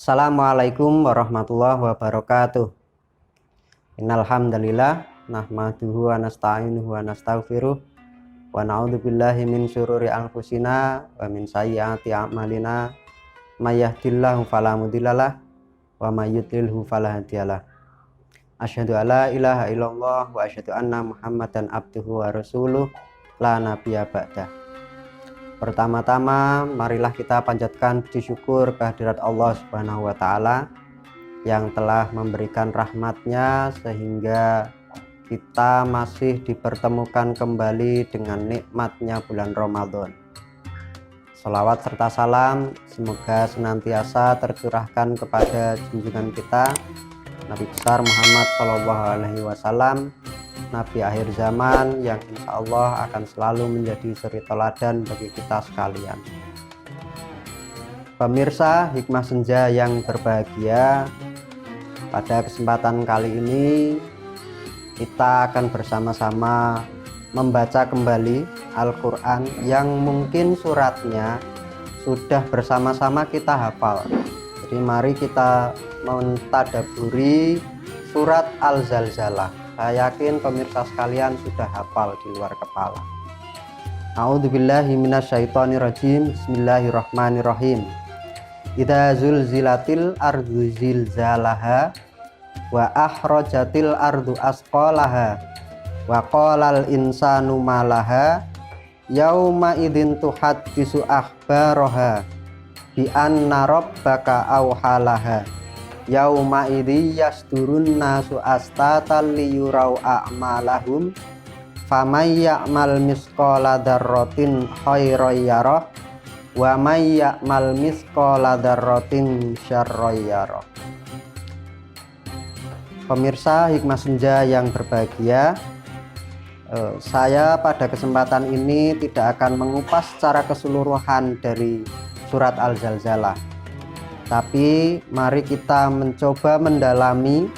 Assalamualaikum warahmatullahi wabarakatuh. Innal hamdalillah nahmaduhu wa nasta'inuhu wa nastaghfiruh wa na'udzubillahi min syururi anfusina wa min sayyiati a'malina may yahdihillahu fala mudhillalah wa may yudlilhu fala hadiyalah. Asyhadu alla ilaha illallah wa asyhadu anna Muhammadan abduhu wa rasuluh la nabiyya ba'dah. Pertama-tama marilah kita panjatkan puji syukur kehadirat Allah Subhanahu wa taala yang telah memberikan rahmatnya sehingga kita masih dipertemukan kembali dengan nikmatnya bulan Ramadan. Shalawat serta salam semoga senantiasa tercurahkan kepada junjungan kita Nabi besar Muhammad SAW, Nabi akhir zaman yang insya Allah akan selalu menjadi suri teladan bagi kita sekalian. Pemirsa Hikmah Senja yang berbahagia, pada kesempatan kali ini kita akan bersama-sama membaca kembali Al-Quran yang mungkin suratnya sudah bersama-sama kita hafal. Jadi mari kita mentadaburi surat Al-Zalzalah. Saya yakin pemirsa sekalian sudah hafal di luar kepala. A'udzubillahi minasyaitonirrajim. Bismillahirrahmanirrahim. Idza zulzilatil ardu zilzalaha wa akhrajatil ardu asqalaha wa qalal insanu malaha yauma idzin tuhaddisu akhbaraha bi anna rabbaka awhalaha yauma idzi yasdurun nasu astatan liyurau a'malahum famay ya'mal misqala dzarratin khairan yarah wa may ya'mal misqala dzarratin syarran yarah. Pemirsa Hikmah Senja yang berbahagia, saya pada kesempatan ini tidak akan mengupas secara keseluruhan dari surat Al-Zalzalah, tapi mari kita mencoba mendalami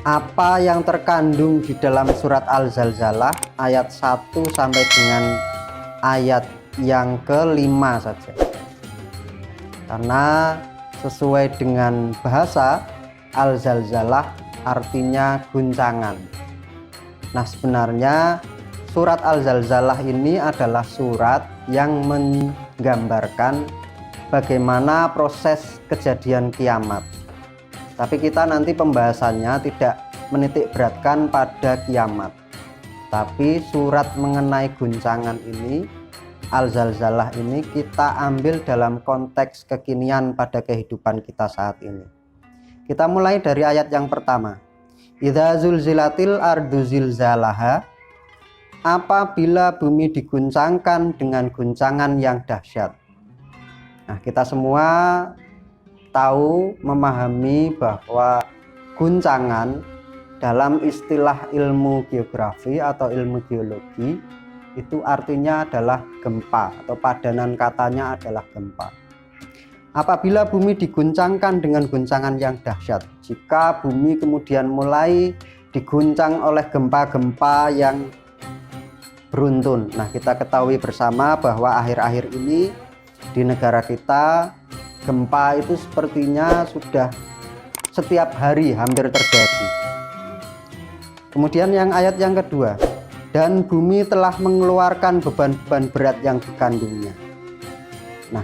apa yang terkandung di dalam surat Al-Zalzalah ayat 1 sampai dengan ayat yang kelima saja. Karena sesuai dengan bahasa, Al-Zalzalah artinya guncangan. Nah, sebenarnya surat Al-Zalzalah ini adalah surat yang menggambarkan bagaimana proses kejadian kiamat. Tapi kita nanti pembahasannya tidak menitik beratkan pada kiamat, tapi surat mengenai guncangan ini, Al-Zalzalah ini, kita ambil dalam konteks kekinian pada kehidupan kita saat ini. Kita mulai dari ayat yang pertama. Idza zulzilatil ardu zilzalaha, apabila bumi diguncangkan dengan guncangan yang dahsyat. Nah, kita semua tahu, memahami bahwa guncangan dalam istilah ilmu geografi atau ilmu geologi itu artinya adalah gempa, atau padanan katanya adalah gempa. Apabila bumi diguncangkan dengan guncangan yang dahsyat, jika bumi kemudian mulai diguncang oleh gempa-gempa yang beruntun. Nah, kita ketahui bersama bahwa akhir-akhir ini di negara kita gempa itu sepertinya sudah setiap hari hampir terjadi. Kemudian yang ayat yang kedua, dan bumi telah mengeluarkan beban-beban berat yang dikandungnya. Nah,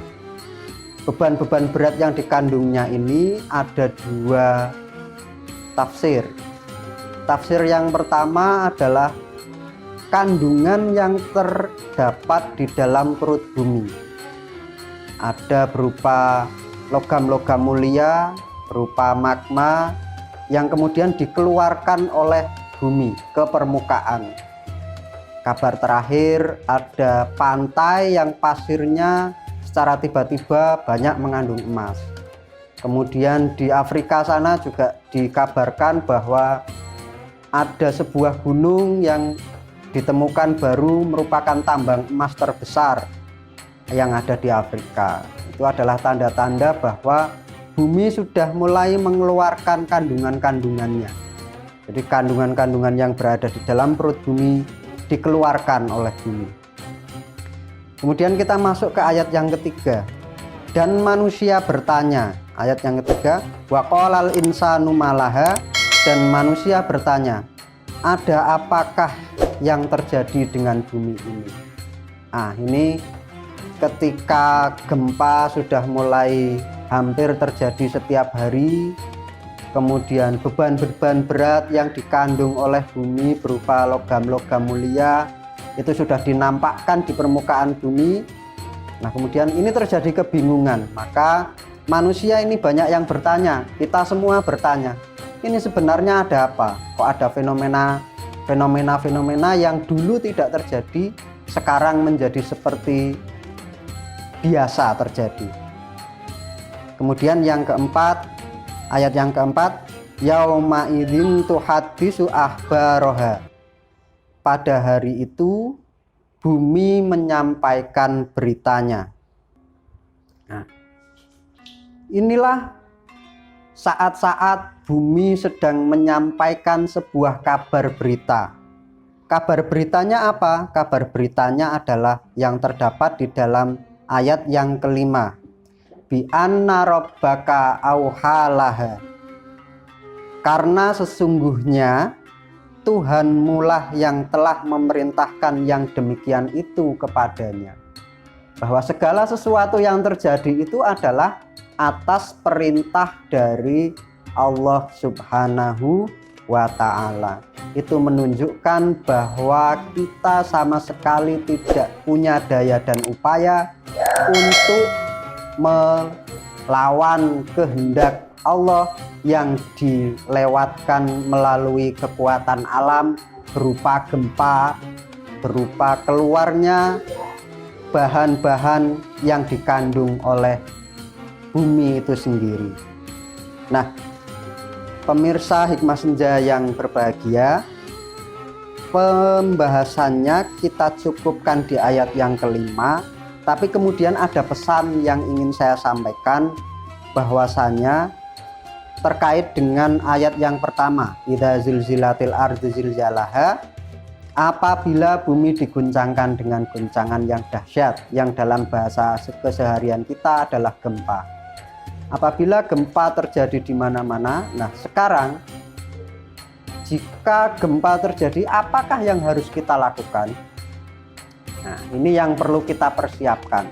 beban-beban berat yang dikandungnya ini ada dua tafsir. Tafsir yang pertama adalah kandungan yang terdapat di dalam perut bumi. Ada berupa logam-logam mulia, berupa magma yang kemudian dikeluarkan oleh bumi ke permukaan. Kabar terakhir ada pantai yang pasirnya secara tiba-tiba banyak mengandung emas. Kemudian di Afrika sana juga dikabarkan bahwa ada sebuah gunung yang ditemukan baru merupakan tambang emas terbesar yang ada di Afrika. Itu adalah tanda-tanda bahwa bumi sudah mulai mengeluarkan kandungan-kandungannya. Jadi kandungan-kandungan yang berada di dalam perut bumi dikeluarkan oleh bumi. Kemudian kita masuk ke ayat yang ketiga. Dan manusia bertanya, Ayat yang ketiga, wa qalal insanu malaha, dan manusia bertanya, ada apakah yang terjadi dengan bumi ini? Nah, ini ketika gempa sudah mulai hampir terjadi setiap hari, kemudian beban-beban berat yang dikandung oleh bumi berupa logam-logam mulia itu sudah dinampakkan di permukaan bumi. Nah, kemudian ini terjadi kebingungan, maka manusia ini banyak yang bertanya, kita semua bertanya, ini sebenarnya ada apa? Kok ada fenomena yang dulu tidak terjadi, sekarang menjadi seperti biasa terjadi. Kemudian yang keempat, ayat yang keempat, yauma idzin tuhaddisu akhbaraha. Pada hari itu bumi menyampaikan beritanya. Nah, inilah saat-saat bumi sedang menyampaikan sebuah kabar berita. Kabar beritanya apa? Kabar beritanya adalah yang terdapat di dalam ayat yang kelima. Bi anna rabbaka auhalaha. Karena sesungguhnya Tuhanmulah yang telah memerintahkan yang demikian itu kepadanya. Bahwa segala sesuatu yang terjadi itu adalah atas perintah dari Allah Subhanahu wa Ta'ala. Itu menunjukkan bahwa kita sama sekali tidak punya daya dan upaya untuk melawan kehendak Allah yang dilewatkan melalui kekuatan alam berupa gempa, berupa keluarnya bahan-bahan yang dikandung oleh bumi itu sendiri. Nah, pemirsa Hikmah Senja yang berbahagia, pembahasannya kita cukupkan di ayat yang kelima, tapi kemudian ada pesan yang ingin saya sampaikan, bahwasanya terkait dengan ayat yang pertama, idza zulzilatil ardu zilzalaha, apabila bumi diguncangkan dengan guncangan yang dahsyat, yang dalam bahasa keseharian kita adalah gempa. Apabila gempa terjadi di mana-mana, nah sekarang jika gempa terjadi, apakah yang harus kita lakukan? Nah, ini yang perlu kita persiapkan.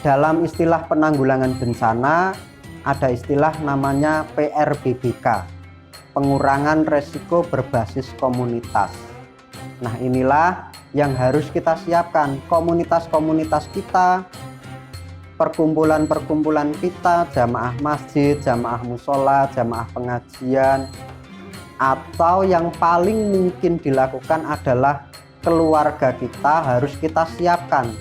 Dalam istilah penanggulangan bencana ada istilah namanya PRBBK, pengurangan resiko berbasis komunitas. Nah, inilah yang harus kita siapkan, komunitas-komunitas kita, perkumpulan-perkumpulan kita, jamaah masjid, jamaah musola, jamaah pengajian, atau yang paling mungkin dilakukan adalah keluarga kita harus kita siapkan.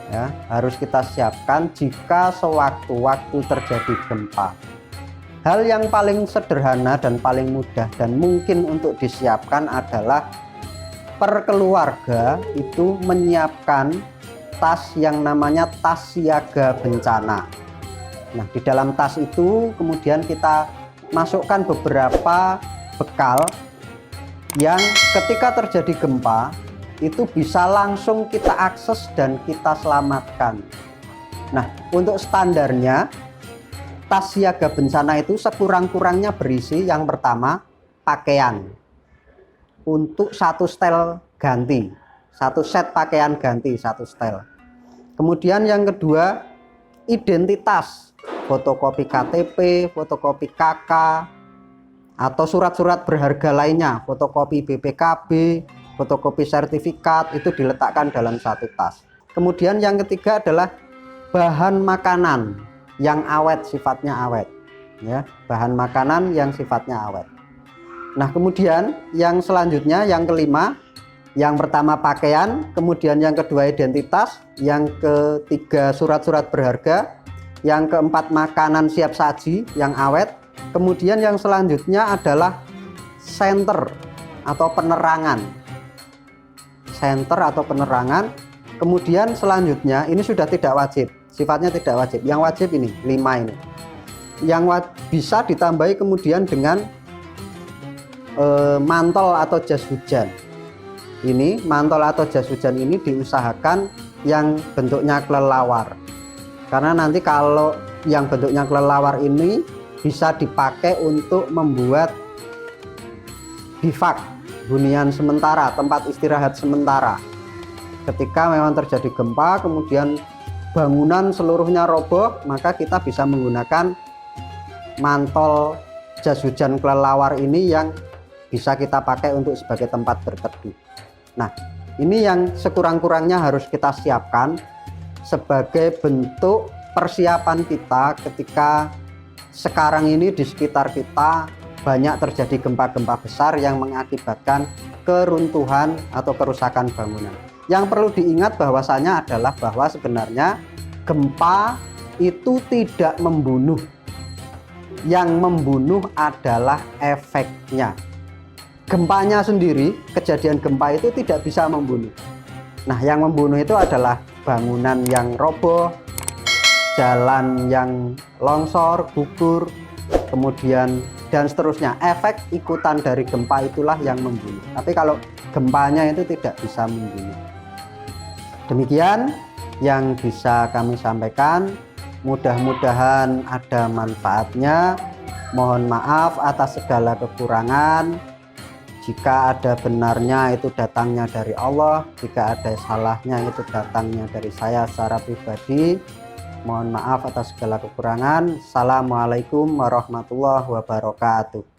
Ya, harus kita siapkan jika sewaktu-waktu terjadi gempa. Hal yang paling sederhana dan paling mudah dan mungkin untuk disiapkan adalah per keluarga itu menyiapkan tas yang namanya tas siaga bencana. Nah, di dalam tas itu kemudian kita masukkan beberapa bekal yang ketika terjadi gempa itu bisa langsung kita akses dan kita selamatkan. Nah, untuk standarnya tas siaga bencana itu sekurang-kurangnya berisi yang pertama pakaian untuk satu setel ganti, satu set pakaian ganti, satu setel. Kemudian yang kedua identitas, fotokopi KTP, fotokopi KK, atau surat-surat berharga lainnya, fotokopi BPKB, fotokopi sertifikat, itu diletakkan dalam satu tas. Kemudian yang ketiga adalah bahan makanan yang awet, sifatnya awet, ya, bahan makanan yang sifatnya awet. Nah, kemudian yang selanjutnya, yang kelima, yang pertama pakaian, kemudian yang kedua identitas, yang ketiga surat-surat berharga, yang keempat makanan siap saji yang awet, kemudian yang selanjutnya adalah senter atau penerangan. Senter atau penerangan. Kemudian selanjutnya ini sudah tidak wajib, sifatnya tidak wajib. Yang wajib ini 5 ini. Yang bisa ditambahi kemudian dengan mantol atau jas hujan. Ini mantol atau jas hujan ini diusahakan yang bentuknya kelelawar. Karena nanti kalau yang bentuknya kelelawar ini bisa dipakai untuk membuat bivak, hunian sementara, tempat istirahat sementara. Ketika memang terjadi gempa kemudian bangunan seluruhnya roboh, maka kita bisa menggunakan mantol jas hujan kelelawar ini yang bisa kita pakai untuk sebagai tempat berteduh. Nah, ini yang sekurang-kurangnya harus kita siapkan sebagai bentuk persiapan kita ketika sekarang ini di sekitar kita banyak terjadi gempa-gempa besar yang mengakibatkan keruntuhan atau kerusakan bangunan. Yang perlu diingat bahwasanya adalah bahwa sebenarnya gempa itu tidak membunuh. Yang membunuh adalah efeknya. Gempanya sendiri, kejadian gempa itu tidak bisa membunuh. Nah, yang membunuh itu adalah bangunan yang roboh, jalan yang longsor, gugur, kemudian dan seterusnya. Efek ikutan dari gempa itulah yang membunuh. Tapi kalau gempanya itu tidak bisa membunuh. Demikian yang bisa kami sampaikan. Mudah-mudahan ada manfaatnya. Mohon maaf atas segala kekurangan. Jika ada benarnya itu datangnya dari Allah, jika ada salahnya itu datangnya dari saya secara pribadi. Mohon maaf atas segala kekurangan. Assalamualaikum warahmatullahi wabarakatuh.